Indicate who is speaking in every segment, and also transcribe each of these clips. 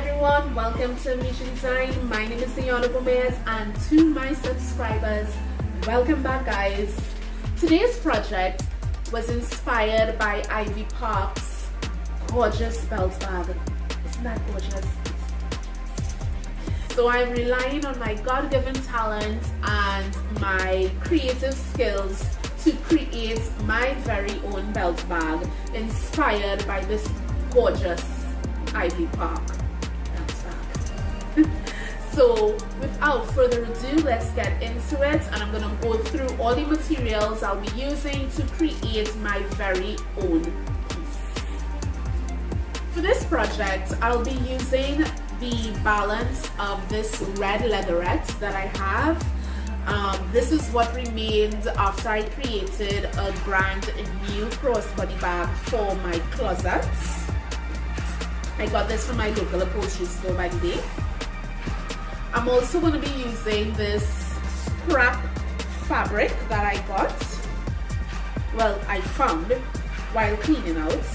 Speaker 1: everyone, welcome to Misha Design. My name is Diana Gomez, and to my subscribers, welcome back guys. Today's project was inspired by Ivy Park's gorgeous belt bag. Isn't that gorgeous? So I'm relying on my God-given talent and my creative skills to create my very own belt bag inspired by this gorgeous Ivy Park belt bag. So without further ado, let's get into it, and I'm going to go through all the materials I'll be using to create my very own piece. For this project, I'll be using the balance of this red leatherette that I have. This is what remained after I created a brand new crossbody bag for my closets. I got this from my local upholstery store by the way. I'm also going to be using this scrap fabric that I got, well, I found while cleaning out,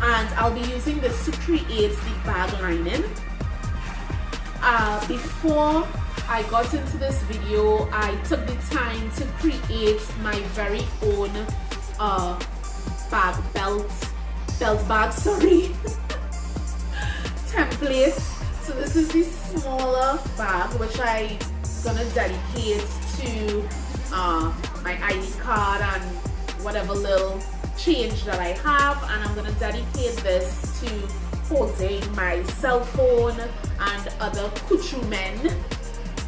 Speaker 1: and I'll be using this to create the bag lining. Before I got into this video, I took the time to create my very own belt bag, sorry, template. So this is the smaller bag which I'm gonna dedicate to my ID card and whatever little change that I have, and I'm gonna dedicate this to holding my cell phone and other accoutrements.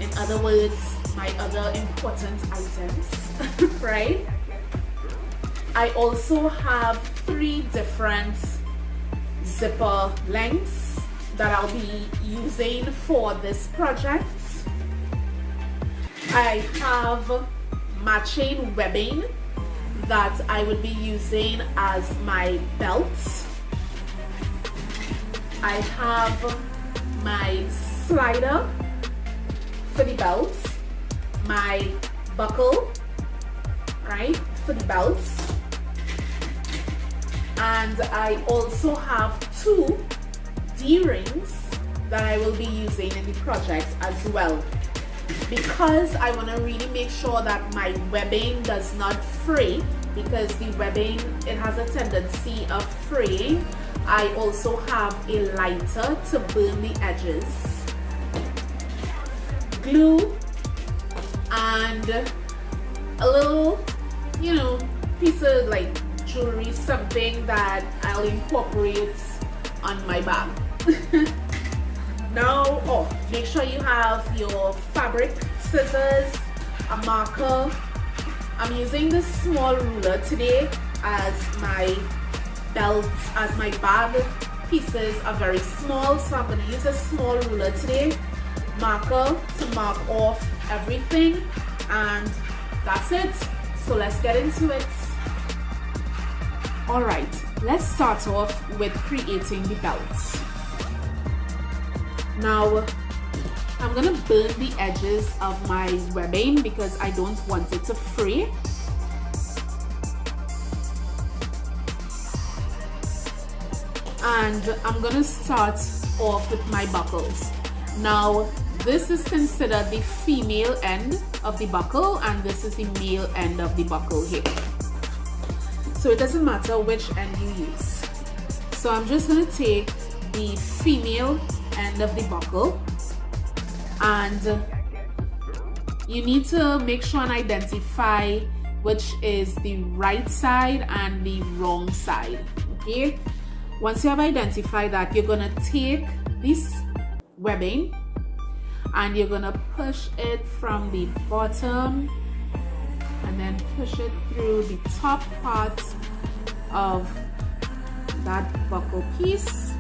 Speaker 1: In other words, my other important items, right? I also have 3 different zipper lengths that I'll be using for this project. I have matching webbing that I would be using as my belt. I have my slider for the belt, my buckle, right, for the belt, and I also have 2 D-rings that I will be using in the project as well, because I want to really make sure that my webbing does not fray, because the webbing, it has a tendency of fraying. I also have a lighter to burn the edges, glue, and a little, you know, piece of like jewelry, something that I'll incorporate on my bag. Now, make sure you have your fabric scissors, a marker. I'm using this small ruler today as my belt, as my bag pieces are very small, so I'm going to use a small ruler today. Marker to mark off everything, and that's it. So let's get into it. Alright, let's start off with creating the belts. Now, I'm gonna burn the edges of my webbing because I don't want it to fray. And I'm gonna start off with my buckles. Now, this is considered the female end of the buckle, and this is the male end of the buckle here. So it doesn't matter which end you use. So I'm just going to take the female end of the buckle, and you need to make sure and identify which is the right side and the wrong side. Okay, once you have identified that, you're going to take this webbing and you're going to push it from the bottom and then push it through the top part of that buckle piece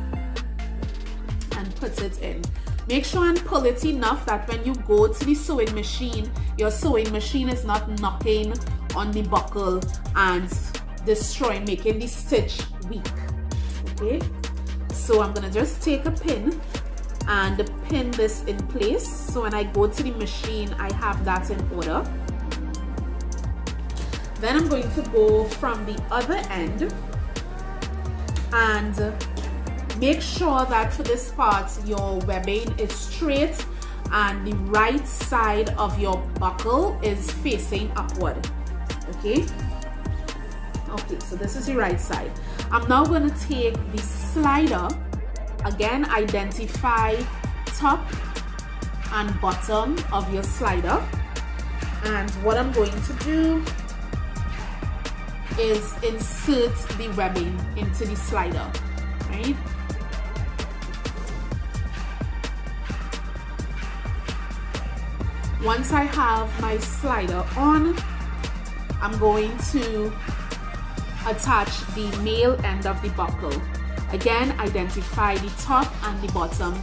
Speaker 1: and put it in. Make sure and pull it enough that when you go to the sewing machine, your sewing machine is not knocking on the buckle and destroying, making the stitch weak. Okay, so I'm gonna just take a pin and pin this in place, so when I go to the machine I have that in order. Then I'm going to go from the other end and make sure that for this part your webbing is straight and the right side of your buckle is facing upward. Okay, so this is the right side. I'm now going to take the slider, again identify top and bottom of your slider, and what I'm going to do is insert the webbing into the slider, right? Once I have my slider on, I'm going to attach the male end of the buckle. Again, identify the top and the bottom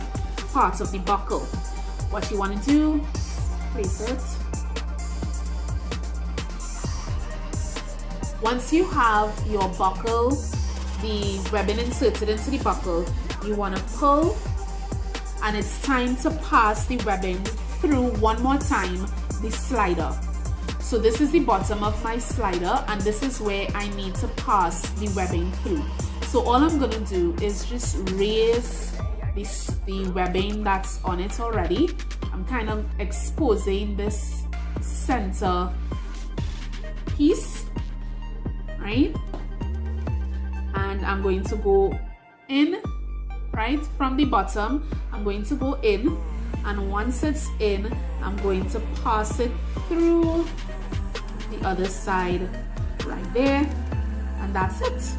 Speaker 1: parts of the buckle. What you want to do, place it. Once you have your buckle, the webbing inserted into the buckle, you want to pull, and it's time to pass the webbing through one more time the slider. So this is the bottom of my slider, and this is where I need to pass the webbing through. So all I'm going to do is just raise the webbing that's on it already. I'm kind of exposing this center piece, right? And I'm going to go in, right from the bottom. I'm going to go in, and once it's in, I'm going to pass it through the other side right there, and that's it.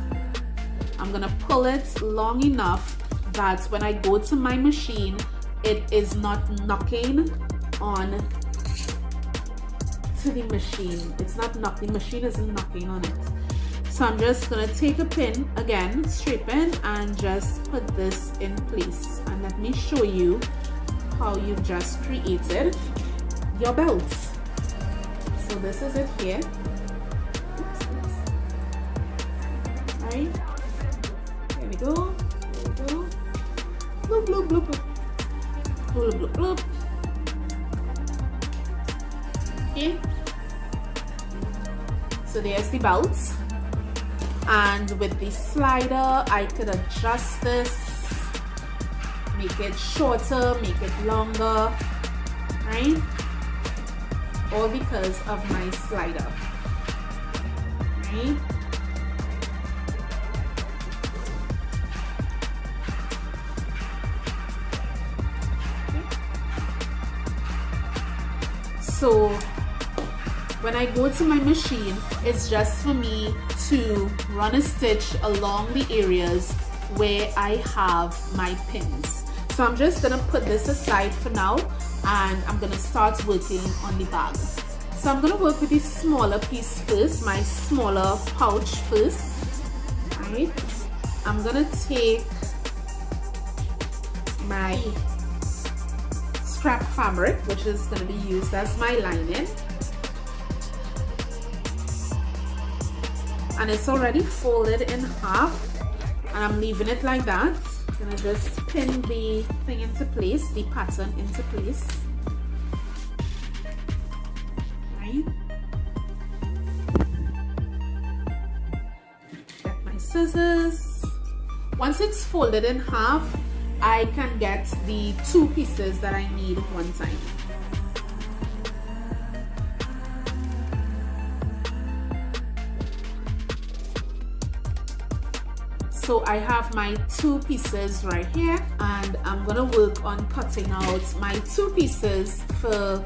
Speaker 1: I'm gonna pull it long enough that when I go to my machine, it is not knocking on to the machine. It's not knocking, the machine isn't knocking on it. So I'm just gonna take a pin, again, straight pin, and just put this in place. And let me show you how you've just created your belt. So this is it here. Right? There we go. There we go. Bloop, bloop, bloop, bloop. Bloop, bloop, bloop. Okay. So there's the belt. And with the slider, I could adjust this, make it shorter, make it longer, right? All because of my slider, right? Okay. So when I go to my machine, it's just for me to run a stitch along the areas where I have my pins. So I'm just gonna put this aside for now, and I'm gonna start working on the bag. So I'm gonna work with the smaller piece first, my smaller pouch first, right? I'm gonna take my scrap fabric, which is gonna be used as my lining, and it's already folded in half, and I'm leaving it like that. I'm gonna just pin the thing into place, the pattern into place, right? Get my scissors. Once it's folded in half, I can get the two pieces that I need one time. So I have my two pieces right here, and I'm gonna work on cutting out my two pieces for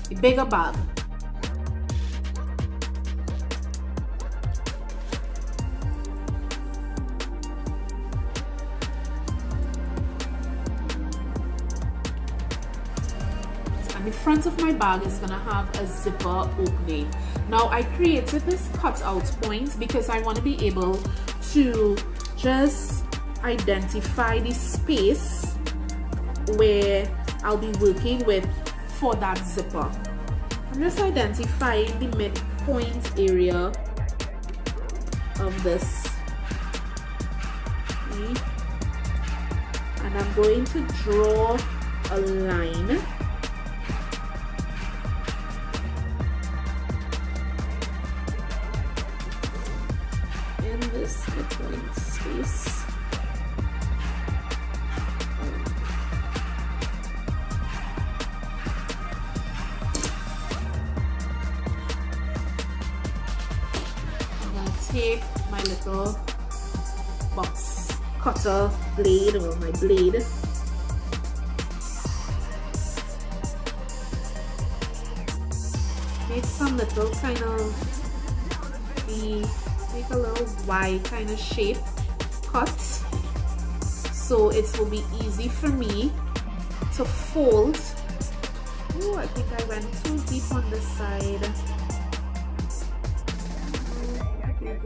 Speaker 1: the bigger bag. And the front of my bag is gonna have a zipper opening. Now I created this cutout point because I want to be able to just identify the space where I'll be working with for that zipper. I'm just identifying the midpoint area of this, okay? And I'm going to draw a line in this midpoint space. take my little box cutter blade, or my blade, make some little kind of make a little Y kind of shape cut, so it will be easy for me to fold. Oh, I think I went too deep on this side. Okay.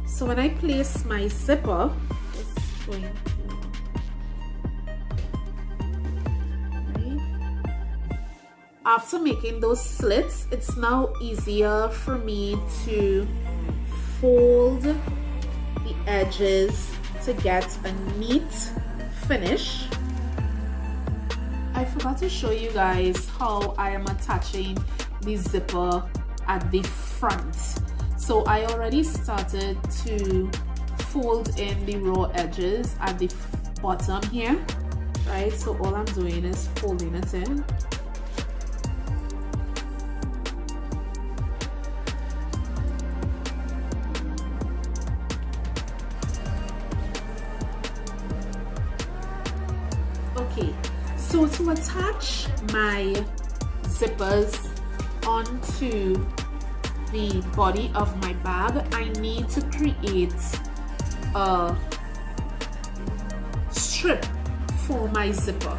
Speaker 1: So when I place my zipper, it's going to, after making those slits, it's now easier for me to fold the edges to get a neat finish. I forgot to show you guys how I am attaching the zipper at the front. So I already started to fold in the raw edges at the bottom here, right? So all I'm doing is folding it in. Okay, so to attach my zippers onto the body of my bag, I need to create a strip for my zipper.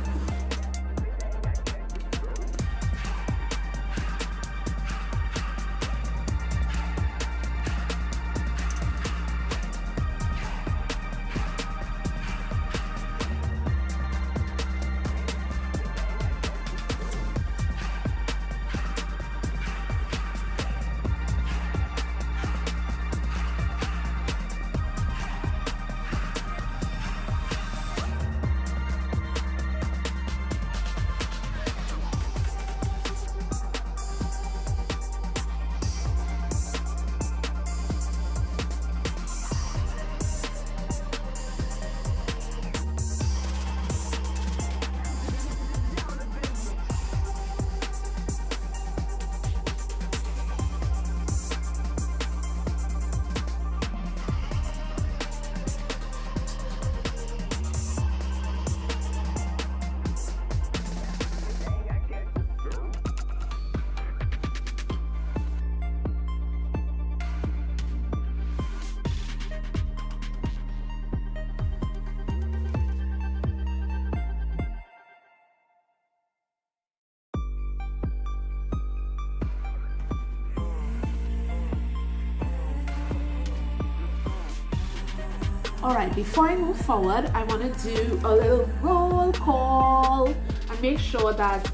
Speaker 1: Alright, before I move forward, I want to do a little roll call and make sure that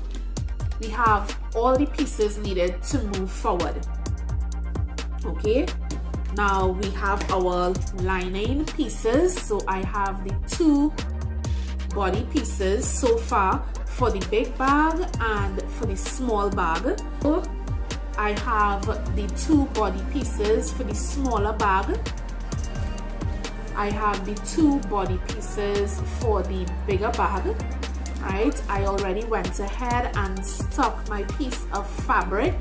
Speaker 1: we have all the pieces needed to move forward. Okay, now we have our lining pieces. So I have the two body pieces so far for the big bag and for the small bag. So I have the two body pieces for the smaller bag. I have the two body pieces for the bigger bag. Right, I already went ahead and stuck my piece of fabric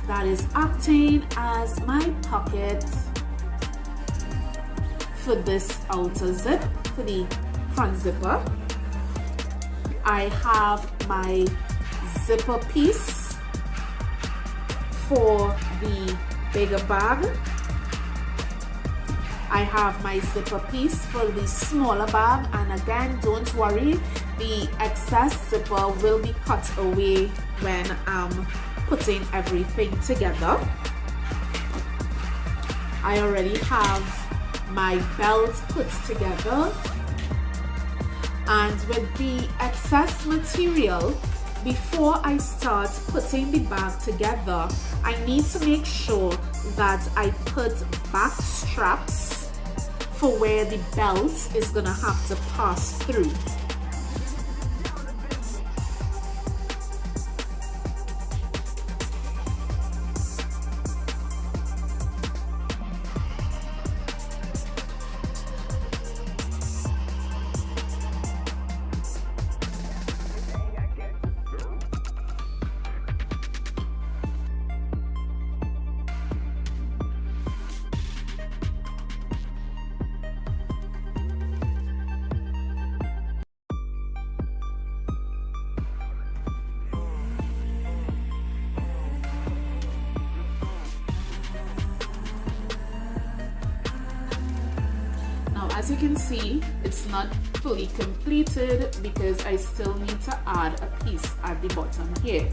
Speaker 1: that is acting as my pocket for this outer zip, for the front zipper. I have my zipper piece for the bigger bag. I have my zipper piece for the smaller bag, and again, don't worry, the excess zipper will be cut away when I'm putting everything together. I already have my belt put together, and with the excess material, before I start putting the bag together, I need to make sure that I put back straps for where the belt is gonna have to pass through. As you can see, it's not fully completed because I still need to add a piece at the bottom here.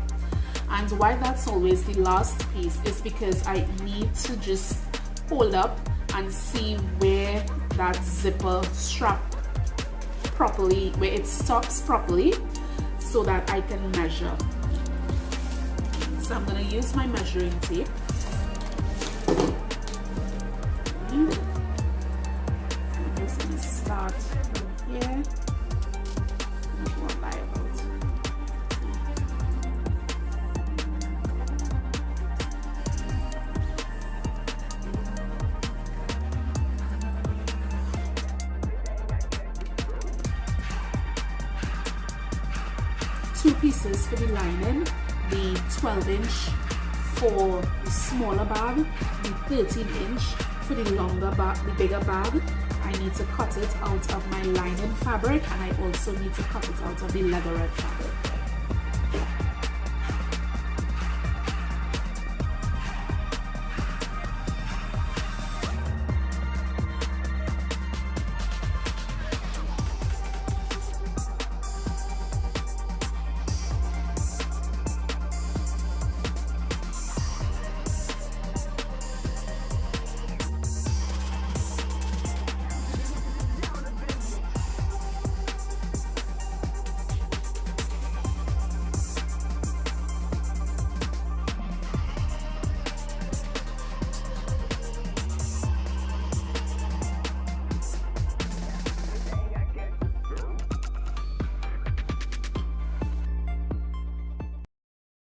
Speaker 1: And why that's always the last piece is because I need to just hold up and see where that zipper strap properly, where it stops properly, so that I can measure. So I'm going to use my measuring tape. I'm just going to start from here and go by about. Two pieces for the lining, the 12-inch for the smaller bag, the 13-inch for the longer bag, the bigger bag. I need to cut it out of my lining fabric, and I also need to cut it out of the leatherette fabric.